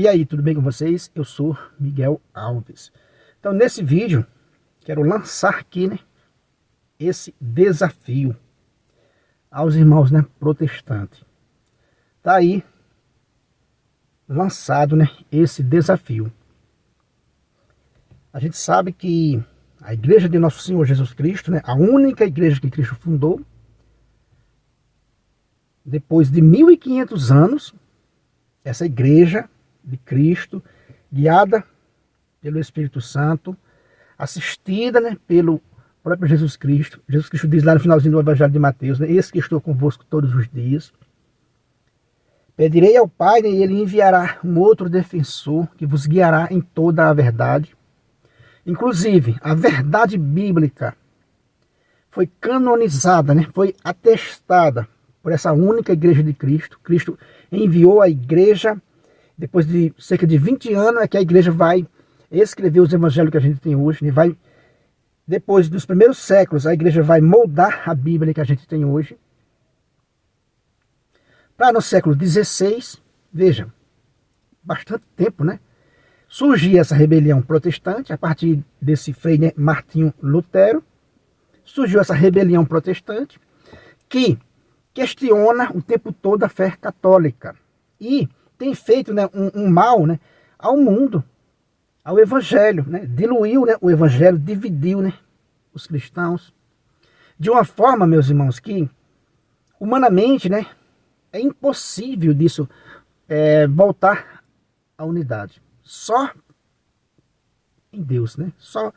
E aí, tudo bem com vocês? Eu sou Miguel Alves. Então, nesse vídeo, quero lançar aqui, esse desafio aos irmãos, protestantes. Tá aí lançado, esse desafio. A gente sabe que a igreja de Nosso Senhor Jesus Cristo, a única igreja que Cristo fundou, depois de 1500 anos, essa igreja de Cristo, guiada pelo Espírito Santo, assistida pelo próprio Jesus Cristo. Jesus Cristo diz lá no finalzinho do Evangelho de Mateus, eis que estou convosco todos os dias. Pedirei ao Pai, e Ele enviará um outro defensor que vos guiará em toda a verdade. Inclusive, a verdade bíblica foi canonizada, foi atestada por essa única igreja de Cristo. Cristo enviou a igreja. Depois de cerca de 20 anos é que a igreja vai escrever os evangelhos que a gente tem hoje. Depois dos primeiros séculos, a igreja vai moldar a Bíblia que a gente tem hoje. Para no século XVI, veja, bastante tempo, surgia essa rebelião protestante, a partir desse frei Martinho Lutero. Surgiu essa rebelião protestante que questiona o tempo todo a fé católica. E tem feito um mal ao mundo, ao evangelho, diluiu o evangelho, dividiu os cristãos, de uma forma, meus irmãos, que humanamente é impossível disso voltar à unidade. Só em Deus, só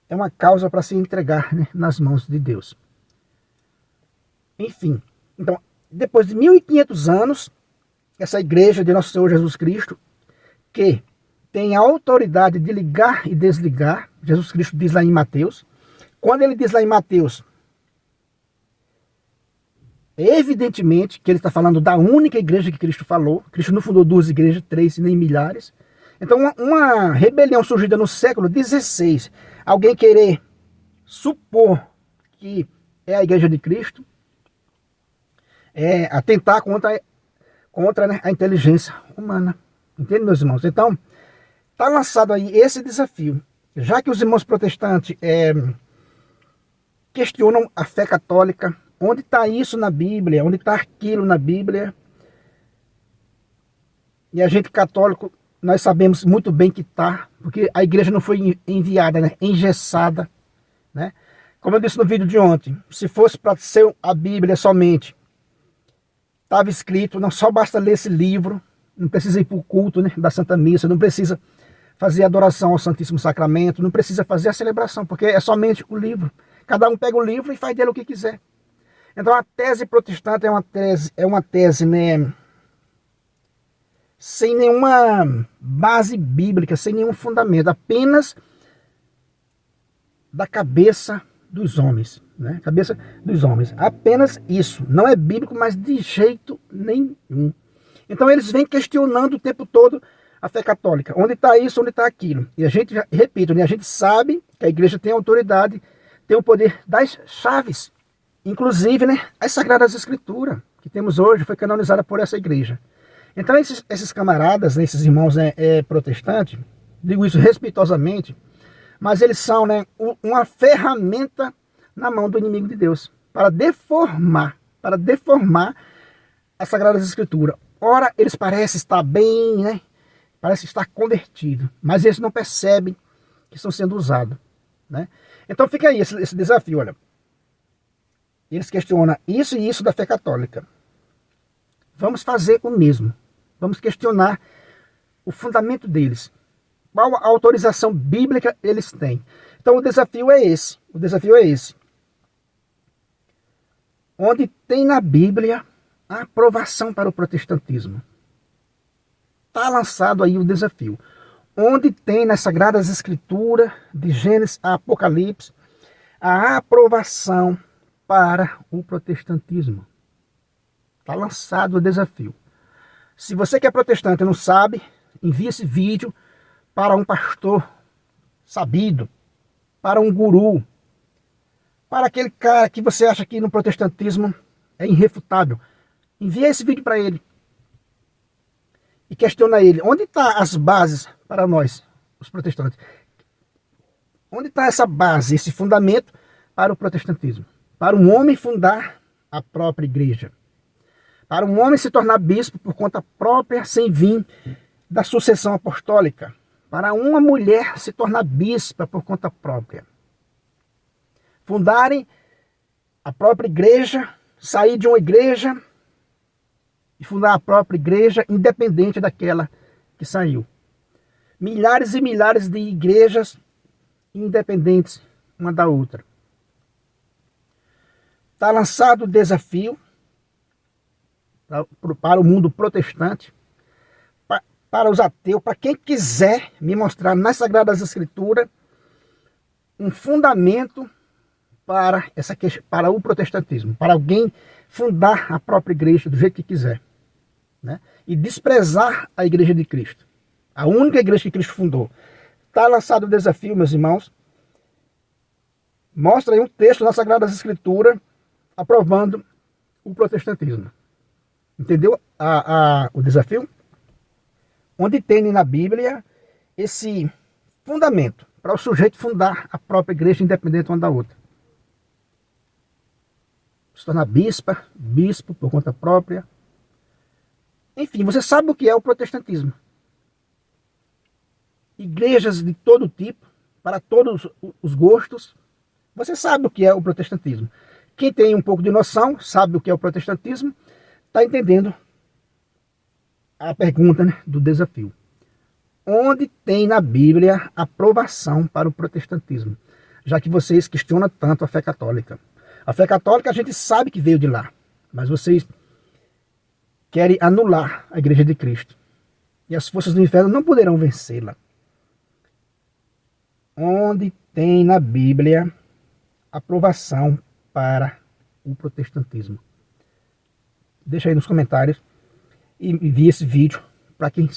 é uma causa para se entregar nas mãos de Deus. Enfim, então, depois de 1500 anos, essa igreja de Nosso Senhor Jesus Cristo, que tem a autoridade de ligar e desligar, Jesus Cristo diz lá em Mateus. Quando ele diz lá em Mateus, evidentemente que ele está falando da única igreja que Cristo falou. Cristo não fundou 2 igrejas, 3, nem milhares. Então, uma rebelião surgida no século XVI, alguém querer supor que é a igreja de Cristo, é atentar contra a inteligência humana. Entende, meus irmãos? Então, está lançado aí esse desafio. Já que os irmãos protestantes questionam a fé católica, onde está isso na Bíblia? Onde está aquilo na Bíblia? E a gente católico, nós sabemos muito bem que está, porque a igreja não foi enviada, engessada. Como eu disse no vídeo de ontem, se fosse para ser a Bíblia somente, estava escrito, não só basta ler esse livro, não precisa ir para o culto da Santa Missa, não precisa fazer adoração ao Santíssimo Sacramento, não precisa fazer a celebração, porque é somente o livro. Cada um pega o livro e faz dele o que quiser. Então a tese protestante é uma tese sem nenhuma base bíblica, sem nenhum fundamento, apenas da cabeça dos homens, cabeça dos homens, apenas isso, não é bíblico, mas de jeito nenhum. Então eles vêm questionando o tempo todo a fé católica, onde está isso, onde está aquilo, e a gente, repito, a gente sabe que a igreja tem autoridade, tem o poder das chaves, inclusive as Sagradas Escrituras, que temos hoje, foi canonizada por essa igreja. Então esses camaradas, esses irmãos protestantes, digo isso respeitosamente, mas eles são uma ferramenta na mão do inimigo de Deus, para deformar as Sagradas Escrituras. Ora, eles parecem estar bem, parecem estar convertidos, mas eles não percebem que estão sendo usados. Então fica aí esse desafio, olha. Eles questionam isso e isso da fé católica. Vamos fazer o mesmo. Vamos questionar o fundamento deles. Qual a autorização bíblica eles têm? Então o desafio é esse. Onde tem na Bíblia a aprovação para o protestantismo. Está lançado aí o desafio. Onde tem nas Sagradas Escrituras, de Gênesis a Apocalipse, a aprovação para o protestantismo. Está lançado o desafio. Se você que é protestante e não sabe, envie esse vídeo para um pastor sabido, para um guru, para aquele cara que você acha que no protestantismo é irrefutável. Envie esse vídeo para ele. e questiona ele, onde estão as bases para nós, os protestantes? Onde está essa base, esse fundamento para o protestantismo? Para um homem fundar a própria igreja. Para um homem se tornar bispo por conta própria, sem vir da sucessão apostólica. Para uma mulher se tornar bispa por conta própria. Fundarem a própria igreja, sair de uma igreja e fundar a própria igreja independente daquela que saiu. Milhares e milhares de igrejas independentes uma da outra. Está lançado o desafio para o mundo protestante, para os ateus, para quem quiser me mostrar nas Sagradas Escrituras um fundamento para o protestantismo, para alguém fundar a própria igreja do jeito que quiser, né? E desprezar a igreja de Cristo, a única igreja que Cristo fundou. Está lançado o desafio, meus irmãos. Mostra aí um texto nas Sagradas Escrituras aprovando o protestantismo. Entendeu o desafio? Onde tem na Bíblia esse fundamento para o sujeito fundar a própria igreja independente uma da outra. Se tornar bispo por conta própria. Enfim, você sabe o que é o protestantismo. Igrejas de todo tipo, para todos os gostos. Você sabe o que é o protestantismo. Quem tem um pouco de noção, sabe o que é o protestantismo, está entendendo a pergunta, né, do desafio. Onde tem na Bíblia aprovação para o protestantismo? Já que vocês questionam tanto a fé católica. A fé católica a gente sabe que veio de lá, mas vocês querem anular a igreja de Cristo. E as forças do inferno não poderão vencê-la. Onde tem na Bíblia aprovação para o protestantismo? Deixa aí nos comentários e envie esse vídeo para quem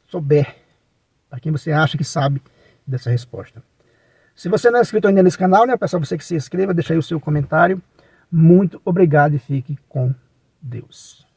souber, para quem você acha que sabe dessa resposta. Se você não é inscrito ainda nesse canal, né, eu peço a você que se inscreva, deixa aí o seu comentário. Muito obrigado e fique com Deus.